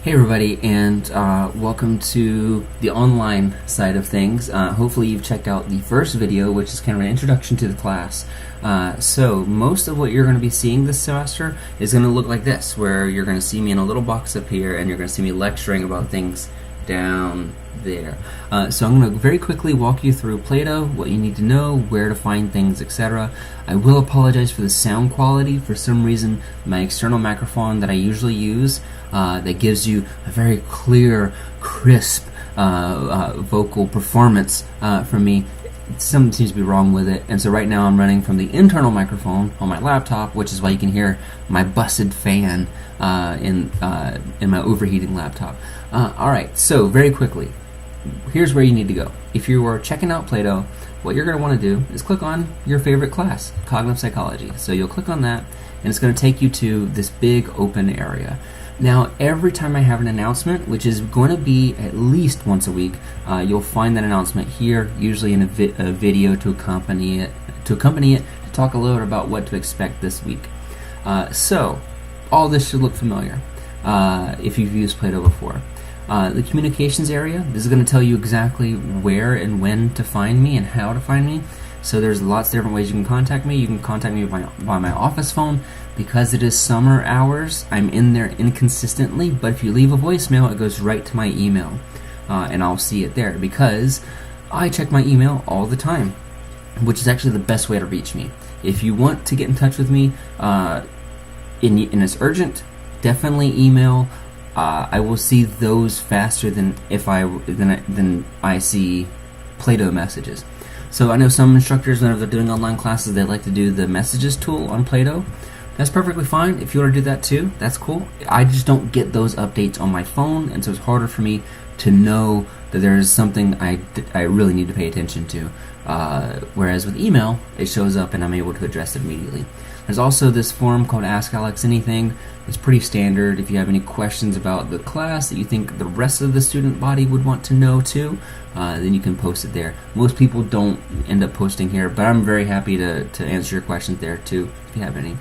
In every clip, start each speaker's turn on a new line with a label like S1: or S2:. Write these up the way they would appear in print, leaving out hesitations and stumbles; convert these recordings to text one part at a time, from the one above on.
S1: Hey everybody, and welcome to the online side of things. Hopefully you've checked out the first video, which is kind of an introduction to the class. So most of what you're going to be seeing this semester is going to look like this, where you're going to see me in a little box up here, and you're going to see me lecturing about things down there. So I'm going to very quickly walk you through Plato, what you need to know, where to find things, etc. I will apologize for the sound quality. For some reason, my external microphone that I usually use that gives you a very clear, crisp vocal performance from me, something seems to be wrong with it, and so right now I'm running from the internal microphone on my laptop, which is why you can hear my busted fan in my overheating laptop. Alright, so very quickly, here's where you need to go. If you are checking out Plato, what you're going to want to do is click on your favorite class, Cognitive Psychology. So you'll click on that, and it's going to take you to this big open area. Now, every time I have an announcement, which is going to be at least once a week, you'll find that announcement here, usually in a video to accompany it, to talk a little bit about what to expect this week. So, all this should look familiar if you've used Plato before. The communications area, this is going to tell you exactly where and when to find me and how to find me. So there's lots of different ways you can contact me. You can contact me by my office phone. Because it is summer hours, I'm in there inconsistently, but if you leave a voicemail, it goes right to my email, and I'll see it there, because I check my email all the time, which is actually the best way to reach me. If you want to get in touch with me, and it's urgent, definitely email. I will see those faster than I see Plato messages. So I know some instructors, whenever they're doing online classes, they like to do the messages tool on Plato. That's perfectly fine. If you want to do that too, that's cool. I just don't get those updates on my phone, and so it's harder for me to know that there is something I really need to pay attention to. Whereas with email, it shows up and I'm able to address it immediately. There's also this form called Ask Alex Anything. It's pretty standard. If you have any questions about the class that you think the rest of the student body would want to know too, then you can post it there. Most people don't end up posting here, but I'm very happy to answer your questions there too, if you have any.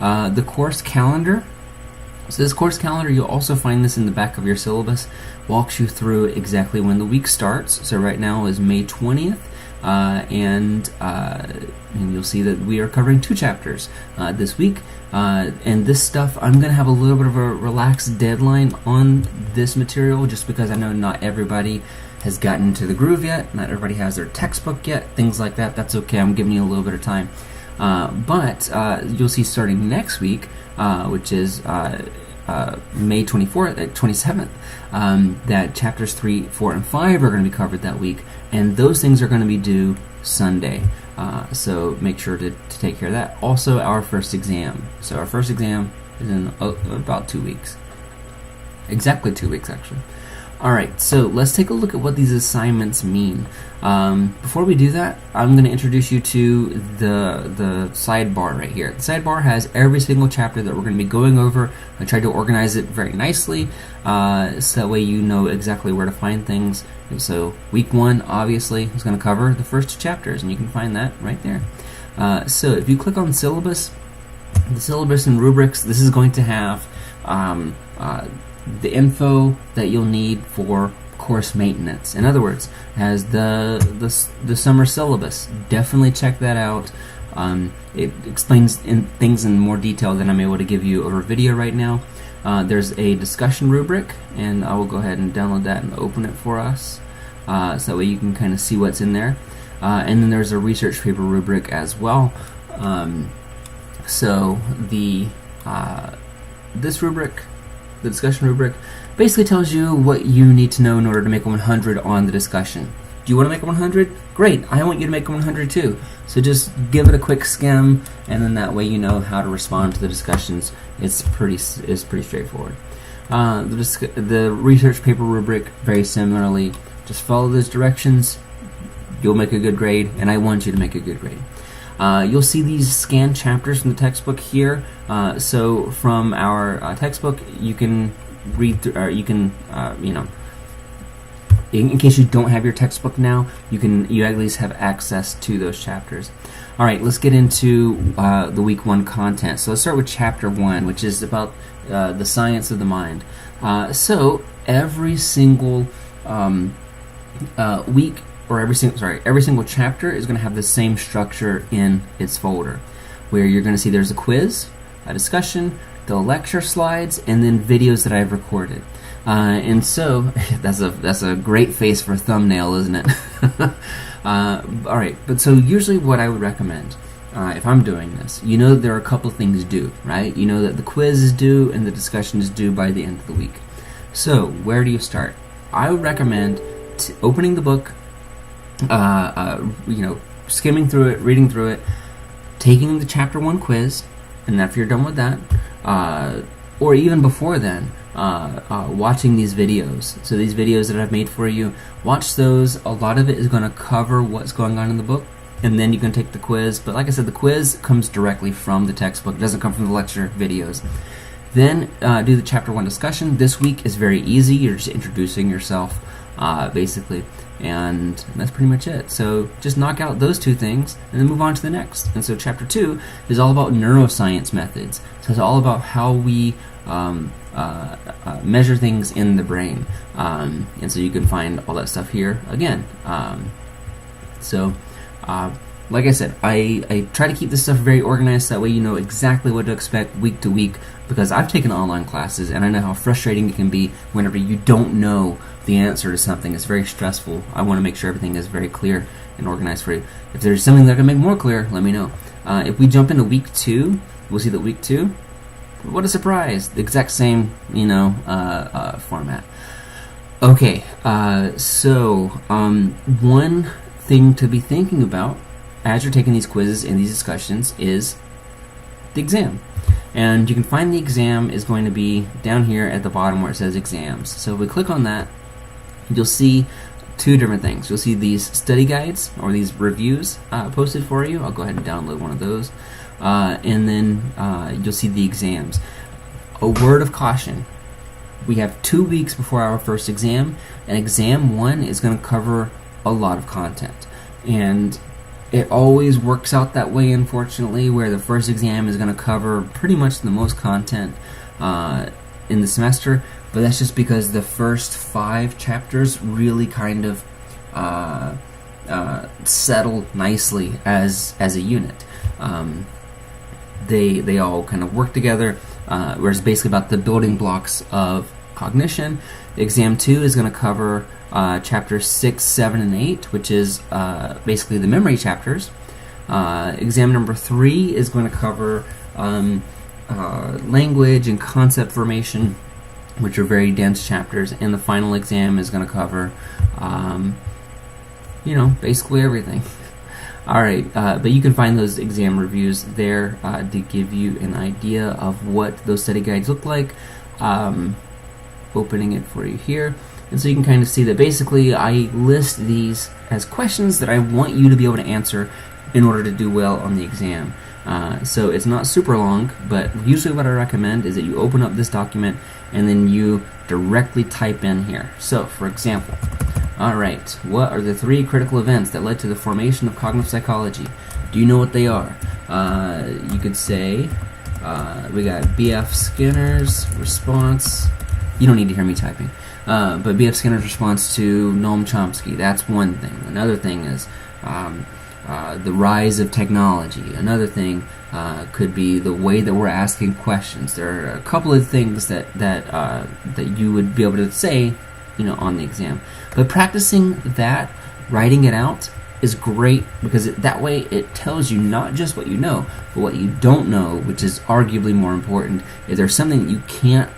S1: The course calendar. So this course calendar, you'll also find this in the back of your syllabus, walks you through exactly when the week starts. So right now is May 20th, and you'll see that we are covering 2 chapters this week. And this stuff, I'm going to have a little bit of a relaxed deadline on this material, just because I know not everybody has gotten into the groove yet, not everybody has their textbook yet, things like that. That's okay, I'm giving you a little bit of time. But you'll see starting next week, which is May 24th, 27th, that chapters 3, 4, and 5 are going to be covered that week, and those things are going to be due Sunday. So make sure to take care of that. Also, our first exam. So our first exam is in about 2 weeks. Exactly 2 weeks, actually. Alright, so let's take a look at what these assignments mean. Before we do that, I'm going to introduce you to the sidebar right here. The sidebar has every single chapter that we're going to be going over. I tried to organize it very nicely, so that way you know exactly where to find things. And so week 1, obviously, is going to cover the first 2 chapters, and you can find that right there. So if you click on syllabus, the syllabus and rubrics, this is going to have the info that you'll need for course maintenance. In other words, as the summer syllabus, definitely check that out. It explains things in more detail than I'm able to give you over video right now. There's a discussion rubric, and I will go ahead and download that and open it for us, so that way you can kind of see what's in there. And then there's a research paper rubric as well. So this rubric, the discussion rubric, basically tells you what you need to know in order to make a 100 on the discussion. Do you want to make a 100? Great, I want you to make a 100 too. So just give it a quick skim, and then that way you know how to respond to the discussions. It's pretty straightforward. The research paper rubric, very similarly, just follow those directions. You'll make a good grade, and I want you to make a good grade. You'll see these scanned chapters from the textbook here. So from our textbook, you can read through, or you can, in case you don't have your textbook now, you at least have access to those chapters. All right, let's get into the week 1 content. So let's start with chapter 1, which is about the science of the mind. So every single week, or every single chapter is going to have the same structure in its folder, where you're going to see there's a quiz, a discussion, the lecture slides, and then videos that I've recorded. And so that's a great face for a thumbnail, isn't it? All right, but so usually what I would recommend, if I'm doing this, you know that there are a couple things due, right? You know that the quiz is due and the discussion is due by the end of the week. So where do you start? I would recommend opening the book, skimming through it, reading through it, taking the chapter 1 quiz, and after you're done with that, or even before then, watching these videos. So these videos that I've made for you, watch those. A lot of it is going to cover what's going on in the book, and then you can take the quiz. But like I said, the quiz comes directly from the textbook. It doesn't come from the lecture videos. Then do the chapter 1 discussion. This week is very easy. You're just introducing yourself, basically. And that's pretty much it. So just knock out those 2 things and then move on to the next. And so chapter 2 is all about neuroscience methods. So it's all about how we measure things in the brain. And so you can find all that stuff here again. Like I said, I try to keep this stuff very organized, so that way you know exactly what to expect week to week, because I've taken online classes and I know how frustrating it can be whenever you don't know the answer to something. It's very stressful. I want to make sure everything is very clear and organized for you. If there's something that I can make more clear, let me know. If we jump into week 2, we'll see that week 2, what a surprise, the exact same, format. Okay, so one thing to be thinking about as you're taking these quizzes and these discussions is the exam. And you can find the exam is going to be down here at the bottom where it says exams. So if we click on that, you'll see 2 different things. You'll see these study guides, or these reviews posted for you. I'll go ahead and download one of those. And then you'll see the exams. A word of caution: we have 2 weeks before our first exam, and exam 1 is going to cover a lot of content. And it always works out that way, unfortunately, where the first exam is going to cover pretty much the most content in the semester, but that's just because the first 5 chapters really kind of settle nicely as a unit. They all kind of work together, where it's basically about the building blocks of cognition. Exam 2 is going to cover chapters 6, 7, and 8, which is basically the memory chapters. Exam number 3 is going to cover language and concept formation, which are very dense chapters. And the final exam is going to cover, basically everything. All right, but you can find those exam reviews there to give you an idea of what those study guides look like. Opening it for you here. And so you can kind of see that basically I list these as questions that I want you to be able to answer in order to do well on the exam. So it's not super long, but usually what I recommend is that you open up this document and then you directly type in here. So, for example, all right, what are the 3 critical events that led to the formation of cognitive psychology? Do you know what they are? You could say we got B.F. Skinner's response. You don't need to hear me typing. But B.F. Skinner's response to Noam Chomsky, that's one thing. Another thing is the rise of technology. Another thing could be the way that we're asking questions. There are a couple of things that you would be able to say, on the exam. But practicing that, writing it out, is great, because that way it tells you not just what you know, but what you don't know, which is arguably more important. If there's something that you can't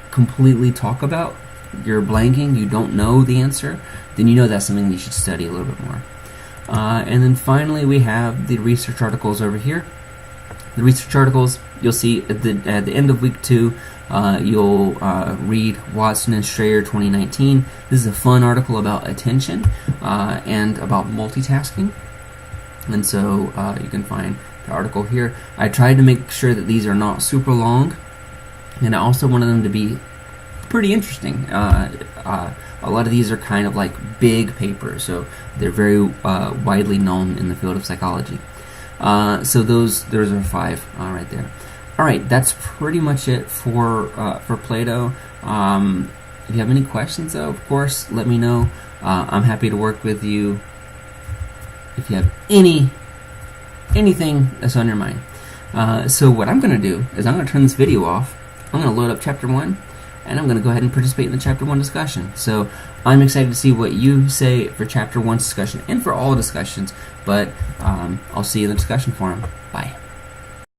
S1: completely talk about, you're blanking, you don't know the answer, then you know that's something you should study a little bit more. And then finally we have the research articles over here. The research articles, you'll see at the end of week 2, you'll read Watson and Strayer 2019. This is a fun article about attention and about multitasking. And so you can find the article here. I tried to make sure that these are not super long, and I also wanted them to be pretty interesting. A lot of these are kind of like big papers, so they're very widely known in the field of psychology. So those are 5 right there. All right, that's pretty much it for Plato. If you have any questions, though, of course, let me know. I'm happy to work with you if you have anything that's on your mind. So what I'm going to do is I'm going to turn this video off. I'm going to load up Chapter 1, and I'm going to go ahead and participate in the Chapter 1 discussion. So I'm excited to see what you say for Chapter 1's discussion and for all discussions, but I'll see you in the discussion forum. Bye.